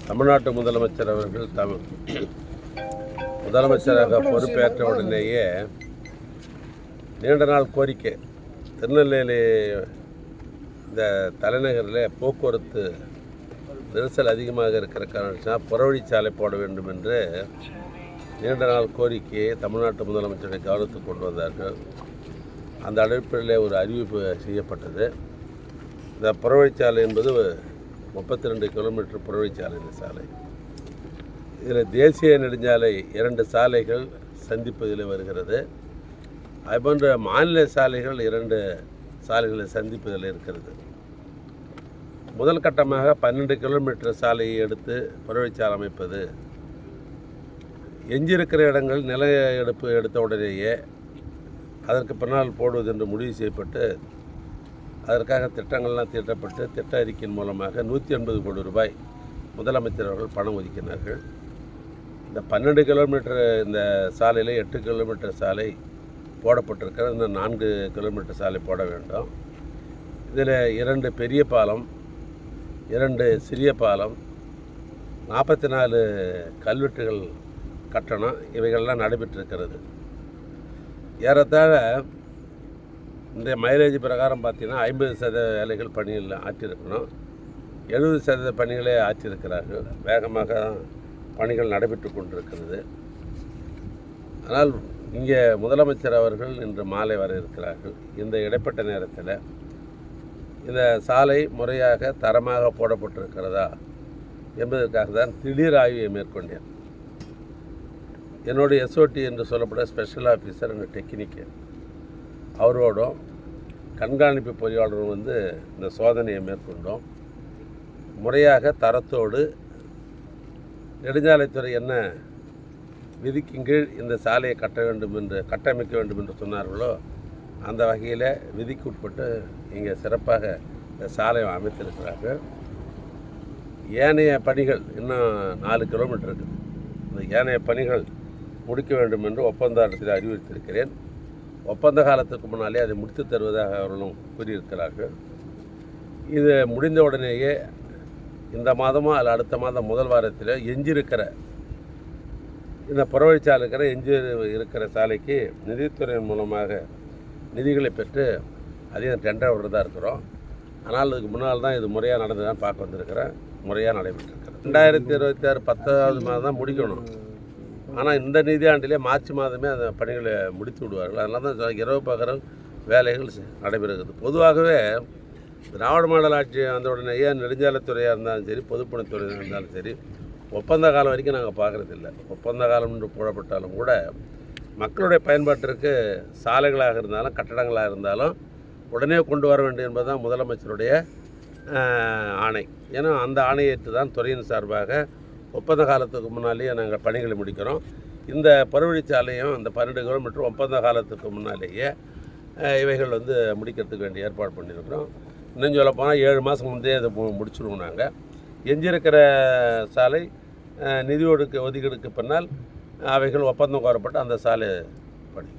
தமிழ்நாட்டு முதலமைச்சர் அவர்கள் முதலமைச்சராக பொறுப்பேற்ற உடனேயே நீண்ட நாள் கோரிக்கை, திருநெல்வேலி இந்த தலைநகரில் போக்குவரத்து நெரிசல் அதிகமாக இருக்கிற காரணத்தினால் புறவழிச்சாலை போட வேண்டும் என்று நீண்ட நாள் கோரிக்கையை தமிழ்நாட்டு முதலமைச்சரை கவனத்துக்கு கொண்டு வந்தார்கள். அந்த அடிப்படையில் ஒரு அறிவிப்பு செய்யப்பட்டது. இந்த புறவழிச்சாலை என்பது 32 கிலோமீட்டர் புறவழிச்சாலை. இந்த சாலை இதில் தேசிய நெடுஞ்சாலை 2 சாலைகள் சந்திப்பதில் வருகிறது. அதுபோன்ற மாநில சாலைகள் 2 சாலைகளை சந்திப்பதில் இருக்கிறது. முதல் கட்டமாக 12 கிலோமீட்டர் சாலையை எடுத்து புறவழிச்சாலை அமைப்பது, எஞ்சியிருக்கிற இடங்கள் நில எடுப்பு எடுத்த உடனேயே அதற்கு பின்னால் போடுவது என்று முடிவு செய்யப்பட்டு அதற்காக திட்டங்கள்லாம் தீட்டப்பட்டு திட்ட அறிக்கையின் மூலமாக 180 கோடி ரூபாய் முதலமைச்சர் அவர்கள் பணம் ஒதுக்கினார்கள். இந்த 12 கிலோமீட்டர் இந்த சாலையில் 8 கிலோமீட்டர் சாலை போடப்பட்டிருக்கிற இந்த 4 கிலோமீட்டர் சாலை போட வேண்டும். இதில் 2 பெரிய பாலம், 2 சிறிய பாலம், 44 கல்வெட்டுகள் கட்டணம், இவைகள்லாம் நடைபெற்றிருக்கிறது. ஏறத்தாழ இந்த மைலேஜ் பிரகாரம் பார்த்திங்கன்னா 50% வேலைகள் பணியில் ஆற்றியிருக்கணும். 70% பணிகளே ஆற்றியிருக்கிறார்கள். வேகமாக பணிகள் நடைபெற்று கொண்டிருக்கிறது. ஆனால் இங்கே முதலமைச்சர் அவர்கள் இன்று மாலை வர இருக்கிறார்கள். இந்த இடைப்பட்ட நேரத்தில் இந்த சாலை முறையாக தரமாக போடப்பட்டிருக்கிறதா என்பதற்காக தான் திடீர் ஆய்வை மேற்கொண்டேன். என்னுடைய SOT என்று சொல்லப்பட்ட ஸ்பெஷல் ஆஃபீஸர் அண்ட் டெக்னிக்கல் அவரோடும் கண்காணிப்பு பொறியாளரும் இந்த சோதனையை மேற்கொண்டோம். முறையாக தரத்தோடு நெடுஞ்சாலைத்துறை என்ன விதிக்கு கீழ் இந்த சாலையை கட்டமைக்க வேண்டும் என்று சொன்னார்களோ அந்த வகையில் விதிக்கு உட்பட்டு இங்கே சிறப்பாக இந்த சாலையை அமைத்திருக்கிறார்கள். ஏனைய பணிகள் இன்னும் 4 கிலோமீட்டர் இருக்குது. இந்த ஏனைய பணிகள் முடிக்க வேண்டும் என்று ஒப்பந்தத்தில் அறிவுறுத்தியிருக்கிறேன். ஒப்பந்த காலத்துக்கு முன்னாலே அதை முடித்து தருவதாக அவர்களும் கூறியிருக்கிறார்கள். இது முடிந்த உடனேயே இந்த மாதமோ அல்ல அடுத்த மாதம் முதல் வாரத்தில் எஞ்சியிருக்கிற இந்த புறவழிச்சாலை இருக்கிற சாலைக்கு நிதித்துறையின் மூலமாக நிதிகளை பெற்று அதையும் டெண்டர் விடுறதா இருக்கிறோம். ஆனால் அதுக்கு முன்னால் தான் இது முறையாக நடந்துதான் பார்க்க வந்திருக்கிறேன். முறையாக நடைபெற்றிருக்கிறேன். 2026 10வது மாதம் தான் முடிக்கணும். ஆனால் இந்த நிதியாண்டிலே மார்ச் மாதமே அந்த பணிகளை முடித்து விடுவார்கள். அதனால தான் இரவு பகல் வேலைகள் நடைபெறுகிறது. பொதுவாகவே திராவிட மாடல் ஆட்சி வந்த உடனேயே நெடுஞ்சாலைத்துறையாக இருந்தாலும் சரி, பொதுப்பணித்துறையாக இருந்தாலும் சரி, ஒப்பந்த காலம் வரைக்கும் நாங்கள் பார்க்குறதில்ல. ஒப்பந்த காலம் என்று போடப்பட்டாலும் கூட மக்களுடைய பயன்பாட்டிற்கு சாலைகளாக இருந்தாலும் கட்டடங்களாக இருந்தாலும் உடனே கொண்டு வர வேண்டும் என்பது தான் முதலமைச்சருடைய ஆணை. ஏன்னா அந்த ஆணையேற்று தான் துறையின் சார்பாக ஒப்பந்த காலத்துக்கு முன்னாலேயே நாங்கள் பணிகளை முடிக்கிறோம். இந்த புறவழிச்சாலையும் இந்த 12 கிலோமீட்டர் ஒப்பந்த காலத்துக்கு முன்னாலேயே இவைகள் முடிக்கிறதுக்கு வேண்டிய ஏற்பாடு பண்ணியிருக்கிறோம். இன்னும் சொல்ல போனால் 7 மாதம் முந்தைய அதை முடிச்சுடுவோம். நாங்கள் எஞ்சியிருக்கிற சாலை நிதி ஒதுக்கீடுக்கு பின்னால் அவைகள் ஒப்பந்தம் கோரப்பட்டு அந்த சாலை பணி